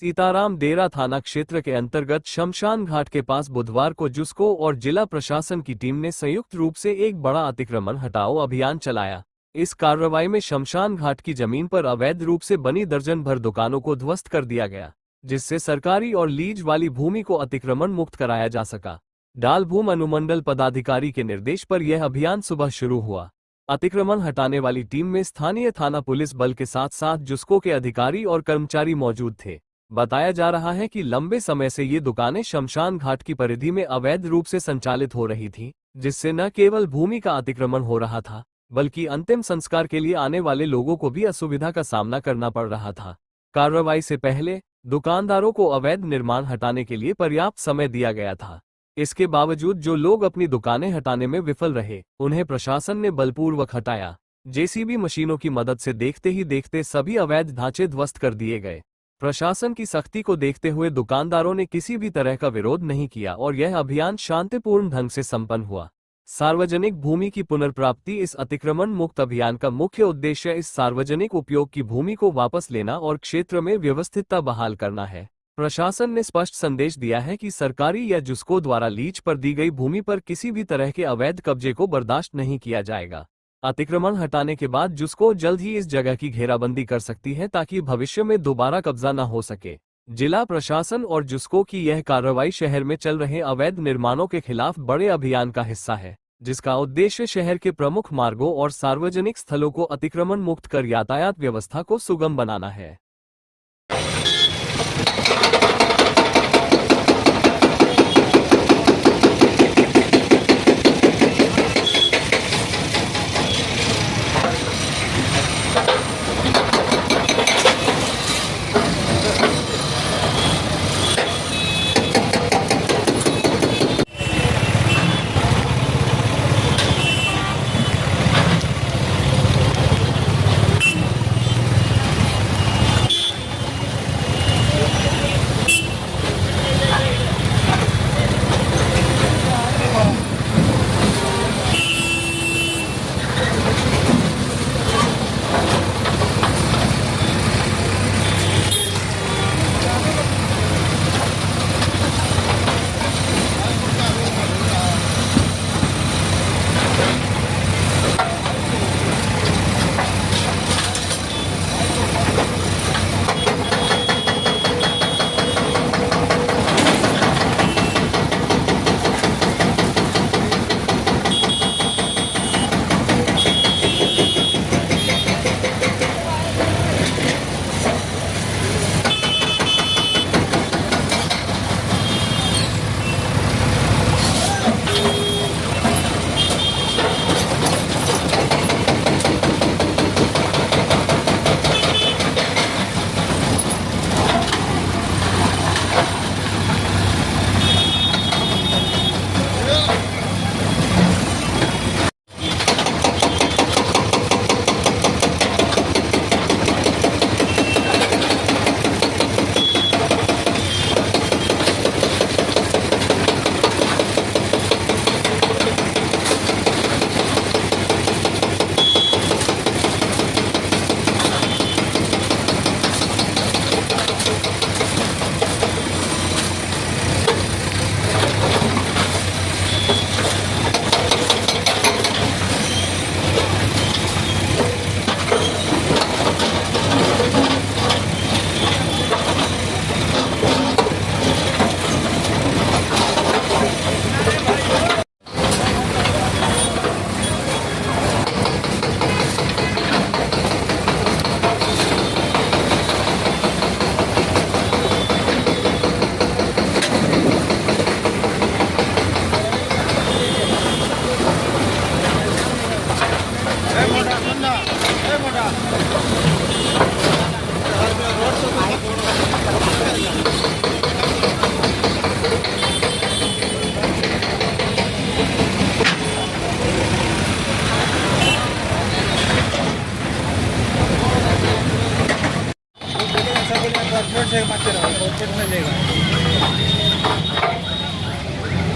सीताराम डेरा थाना क्षेत्र के अंतर्गत शमशान घाट के पास बुधवार को जुस्को और जिला प्रशासन की टीम ने संयुक्त रूप से एक बड़ा अतिक्रमण हटाओ अभियान चलाया। इस कार्रवाई में शमशान घाट की जमीन पर अवैध रूप से बनी दर्जन भर दुकानों को ध्वस्त कर दिया गया, जिससे सरकारी और लीज वाली भूमि को अतिक्रमण मुक्त कराया जा सका। डालभूम अनुमंडल पदाधिकारी के निर्देश पर यह अभियान सुबह शुरू हुआ। अतिक्रमण हटाने वाली टीम में स्थानीय थाना पुलिस बल के साथ साथ जुस्को के अधिकारी और कर्मचारी मौजूद थे। बताया जा रहा है कि लंबे समय से ये दुकानें शमशान घाट की परिधि में अवैध रूप से संचालित हो रही थीं, जिससे न केवल भूमि का अतिक्रमण हो रहा था, बल्कि अंतिम संस्कार के लिए आने वाले लोगों को भी असुविधा का सामना करना पड़ रहा था। कार्रवाई से पहले दुकानदारों को अवैध निर्माण हटाने के लिए पर्याप्त समय दिया गया था। इसके बावजूद जो लोग अपनी दुकानें हटाने में विफल रहे, उन्हें प्रशासन ने बलपूर्वक हटाया। जेसीबी मशीनों की मदद से देखते ही देखते सभी अवैध ढांचे ध्वस्त कर दिए गए। प्रशासन की सख्ती को देखते हुए दुकानदारों ने किसी भी तरह का विरोध नहीं किया और यह अभियान शांतिपूर्ण ढंग से संपन्न हुआ। सार्वजनिक भूमि की पुनर्प्राप्ति। इस अतिक्रमण मुक्त अभियान का मुख्य उद्देश्य इस सार्वजनिक उपयोग की भूमि को वापस लेना और क्षेत्र में व्यवस्थितता बहाल करना है। प्रशासन ने स्पष्ट संदेश दिया है कि सरकारी या जुस्को द्वारा लीज पर दी गई भूमि पर किसी भी तरह के अवैध कब्जे को बर्दाश्त नहीं किया जाएगा। अतिक्रमण हटाने के बाद जुस्को जल्द ही इस जगह की घेराबंदी कर सकती है ताकि भविष्य में दोबारा कब्जा न हो सके। जिला प्रशासन और जुस्को की यह कार्रवाई शहर में चल रहे अवैध निर्माणों के खिलाफ बड़े अभियान का हिस्सा है, जिसका उद्देश्य शहर के प्रमुख मार्गों और सार्वजनिक स्थलों को अतिक्रमण मुक्त कर यातायात व्यवस्था को सुगम बनाना है।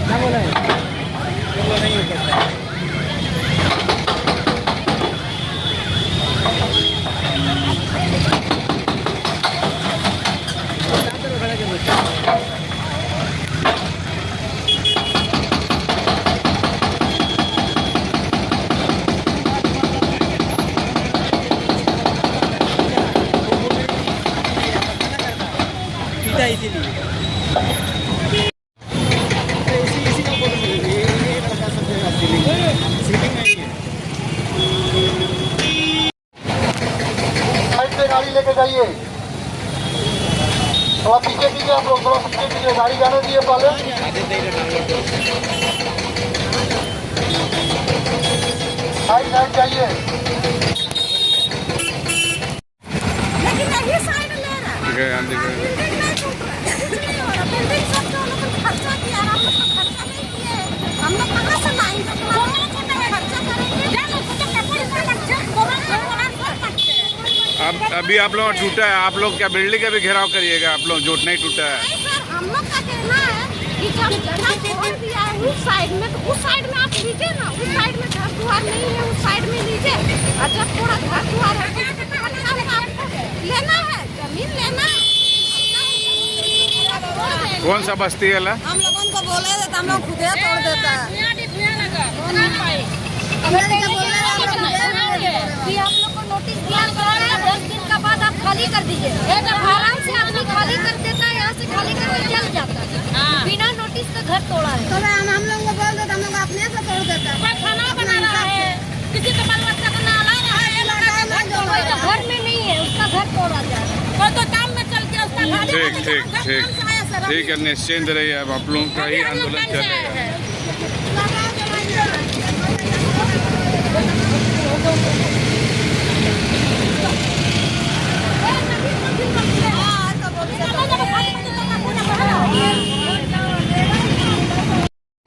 क्या बोला है? बोला नहीं करता है। सुविधा इसीलिए इसी का बोल ये प्रशासन से सीलिंग नहीं है। साइड से गाड़ी लेके जाइए, थोड़ा पीछे पीछे आप लोग, थोड़ा पीछे पीछे गाड़ी जाने दीजिए पहले। साइड साइड जाइए। लेकिन नहीं साइड ले रहा है। बिल्डिंग नहीं टूट रहा है। बिल्डिंग सब जो लोग खर्चा किया, हम लोग तो खर्चा नहीं किए। हम लोग कहाँ से लाएंगे? खर्चा करेंगे। अब अभी आप लोग टूटा है, आप लोग क्या बिल्डिंग का भी घेराव करिएगा? आप लोग जो नहीं टूटा है नहीं सर, हम लोग का कहना है कि जब जगह छोड़ दिया है उस साइड में, तो उस साइड में आप लीजिए ना। उस साइड में घर द्वार नहीं है, उस साइड में लीजिए। और जब थोड़ा घर द्वार है तो अच्छा से आपको लेना है, जमीन लेना है। कौन सा बस्ती है? हम लोगों को बोले थे तो हम लोग खुदे तोड़ देता है। कि हम लोग को नोटिस दिया गया है, 10 दिन का बाद आप खाली कर दीजिए। आराम से आदमी खाली कर देता है, यहाँ से खाली करके चल जाता है। बिना नोटिस के घर तोड़ा है। तो हम लोग को बोल देते, हम लोग अपने से तोड़ देता है। खाना बना रहा है, किसी का बाल बच्चा को नहला रहा है, कोई तो घर में नहीं है, उसका घर तोड़ा जा रहा है। कोई तो काम में चल के उसका घर ठीक है, निश्चिंत रहिए। अब आप लोगों का ही आंदोलन चलेगा।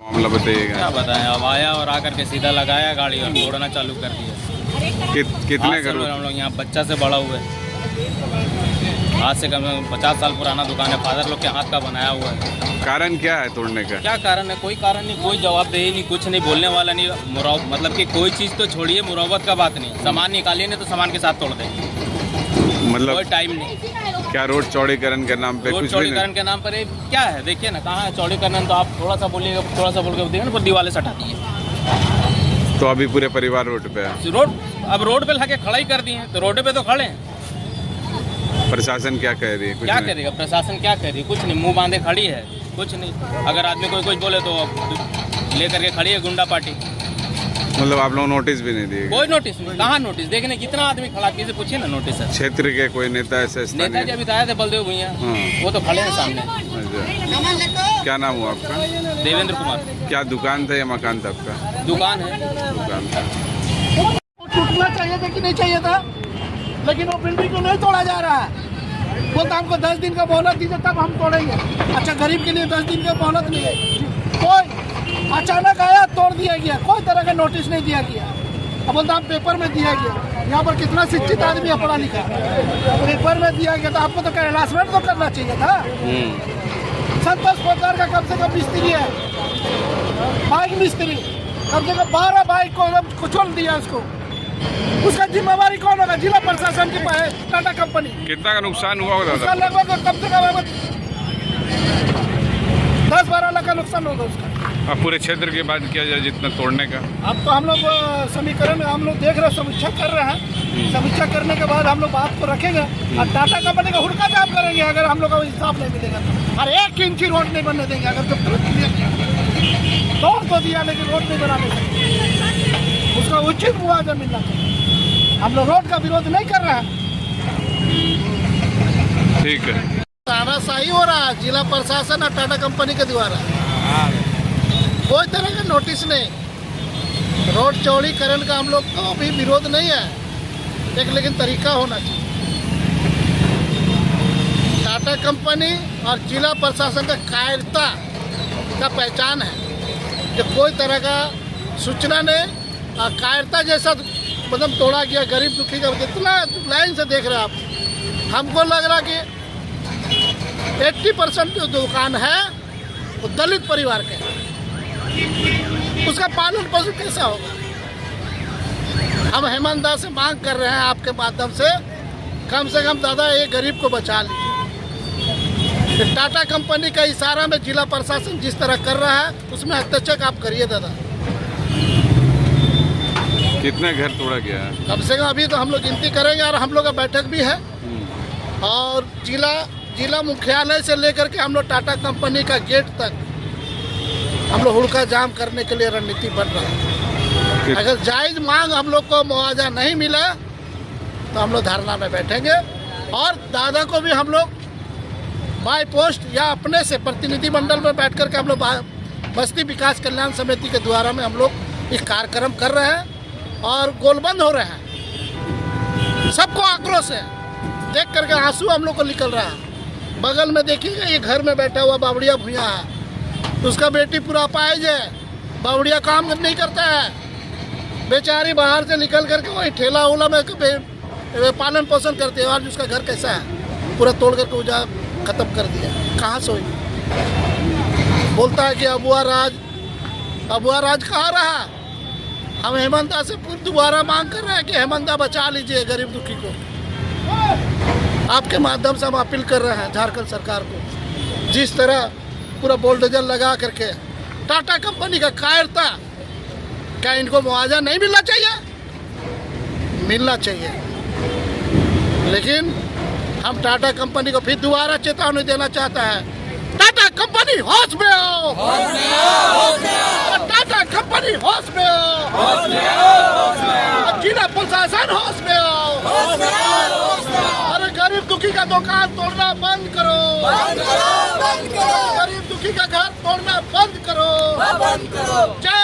मामला बताइएगा। क्या बताएं, अब आया और आकर के सीधा लगाया गाड़ी और तोड़ना चालू कर दिया। कितने घर? हम लोग यहाँ बच्चा से बड़ा हुए, आज से कम 50 साल पुराना दुकान है, फादर लोग के हाथ का बनाया हुआ है। कारण क्या है तोड़ने का? क्या कारण है? कोई कारण नहीं, कोई जवाबदेही नहीं, कुछ नहीं, बोलने वाला नहीं। मतलब कि कोई चीज़ तो छोड़िए, मुरव्वत का बात नहीं। सामान निकालिए नहीं तो सामान के साथ तोड़ देंगे। मतलब कोई टाइम नहीं। क्या रोड चौड़ीकरण के नाम पे? रोड कुछ भी चौड़ीकरण के नाम पर ये क्या है? देखिए ना, कहाँ है चौड़ीकरण? तो आप थोड़ा सा बोलिएगा, थोड़ा सा बोल के देखिए ना, पर दीवारें सटा दिए। तो अभी पूरे परिवार रोड पे है। अब रोड पे लाके खड़ा ही कर दिए, तो रोड पे तो खड़े हैं। प्रशासन क्या कह रही है? कुछ क्या नहीं। करेगा प्रशासन? क्या कह रही है? कुछ नहीं, मुंह बांधे खड़ी है, कुछ नहीं। अगर आदमी कोई कुछ बोले तो लेकर के खड़ी है गुंडा पार्टी। मतलब आप लोग नोटिस भी नहीं दिए? कोई नोटिस नहीं। कहाँ नोटिस? देखने कितना आदमी खड़ा, किसी पूछिए ना नोटिस है। क्षेत्र के कोई नेता ऐसे नेता जी अभी आए थे, बलदेव भैया, वो तो खड़े हैं सामने। अच्छा। क्या नाम हुआ आपका? देवेंद्र कुमार। क्या दुकान था या मकान था आपका? दुकान है। दुकान था। टूटना चाहिए था कि नहीं चाहिए था, लेकिन वो बिल्डिंग को नहीं तोड़ा जा रहा है। बोलता हमको 10 दिन का मोहलत दीजिए तब हम तोड़ेंगे। अच्छा, गरीब के लिए 10 दिन का मोहलत नहीं है। कोई अचानक आया, तोड़ दिया गया, कोई तरह का नोटिस नहीं दिया गया। अब बोलता हम पेपर में दिया गया। यहाँ पर कितना शिक्षित आदमी है, पढ़ा लिखा, पेपर में दिया गया। तो आपको तो हरासमेंट तो करना चाहिए था। 70 प्रकार का कम से कम मिस्त्री है, बाइक मिस्त्री, कम से कम 12 बाइक को कुचल दिया उसको। उसका जिम्मेवारी कौन होगा? जिला प्रशासन की है, टाटा कंपनी। कितना का नुकसान हुआ होगा? उसका लगभग कम से कम 10-12 लाख का नुकसान होगा उसका। अब पूरे क्षेत्र की बात किया जाए जितना तोड़ने का, अब तो हम लोग समीकरण हम लोग देख रहे हैं, समीक्षा कर रहे हैं। समीक्षा करने के बाद हम लोग बात को रखेंगे और टाटा कंपनी का हुड़का जाम करेंगे। अगर हम लोग को इंसाफ नहीं मिलेगा तो और 1 इंच रोड नहीं बनने देंगे। अगर जब तुरंत क्लियर किया, तोड़ तो दिया लेकिन रोड नहीं बनाने देंगे, उसका उचित मुआवजा मिलना चाहिए। हम लोग रोड का विरोध नहीं कर रहे हैं। ठीक है। तानाशाही हो रहा है जिला प्रशासन और टाटा कंपनी के द्वारा। कोई तरह का नोटिस नहीं। रोड चौड़ीकरण का हम लोग को भी विरोध नहीं है, लेकिन तरीका होना चाहिए। टाटा कंपनी और जिला प्रशासन का कायरता का पहचान है कि कोई तरह का सूचना नहीं और कायरता जैसा मतलब तोड़ा गया। गरीब दुखी का जितना लाइन से देख रहे हैं आप, हमको लग रहा कि 80% जो दुकान है वो दलित परिवार के है। उसका पालन पोषण कैसा होगा? हम हेमंत दास से मांग कर रहे हैं आपके माध्यम से कम दादा ये गरीब को बचा लीजिए। टाटा कंपनी का इशारा में जिला प्रशासन जिस तरह कर रहा है उसमें हस्तक्षेप आप करिए दादा। कितने घर तोड़ा गया है? कम से कम अभी तो हम लोग गिनती करेंगे और हम लोग का बैठक भी है और जिला जिला मुख्यालय से लेकर के हम लोग टाटा कंपनी का गेट तक हम लोग हुड़का जाम करने के लिए रणनीति बन रहा है। अगर जायज मांग हम लोग को मुआवजा नहीं मिला तो हम लोग धरना में बैठेंगे और दादा को भी हम लोग बाय पोस्ट या अपने से प्रतिनिधि मंडल में बैठ करके हम लोग बस्ती विकास कल्याण समिति के द्वारा में हम लोग इस कार्यक्रम कर रहे हैं और गोलबंद हो रहे हैं। सबको आक्रोश है, देख करके आंसू हम लोग को निकल रहा है। बगल में देखिएगा ये घर में बैठा हुआ बावड़िया भूया है, उसका बेटी पूरा अपाहिज है, बावड़िया काम नहीं करता है, बेचारी बाहर से निकल करके वही ठेला उला में पालन पोषण करते हैं। और उसका घर कैसा है, पूरा तोड़ करके उजा खत्म कर दिया। कहाँ सोएगी? बोलता है कि अबुआ राज कहाँ रहा? हम हेमंता से दोबारा मांग कर रहे हैं कि हेमंता बचा लीजिए गरीब दुखी को। आपके माध्यम से हम अपील कर रहे हैं झारखंड सरकार को, जिस तरह पूरा बोल्डोजर लगा करके टाटा कंपनी का कायरता, क्या इनको मुआवजा नहीं मिलना चाहिए? मिलना चाहिए। लेकिन हम टाटा कंपनी को फिर दोबारा चेतावनी देना चाहता है, टाटा कंपनी होश में आओ, टाटा कंपनी होश में आओ, जिला प्रशासन होश में आओ, अरे गरीब दुखी का दुकान तोड़ना बंद करो, गरीब दुखी का घर तोड़ना बंद करो। जय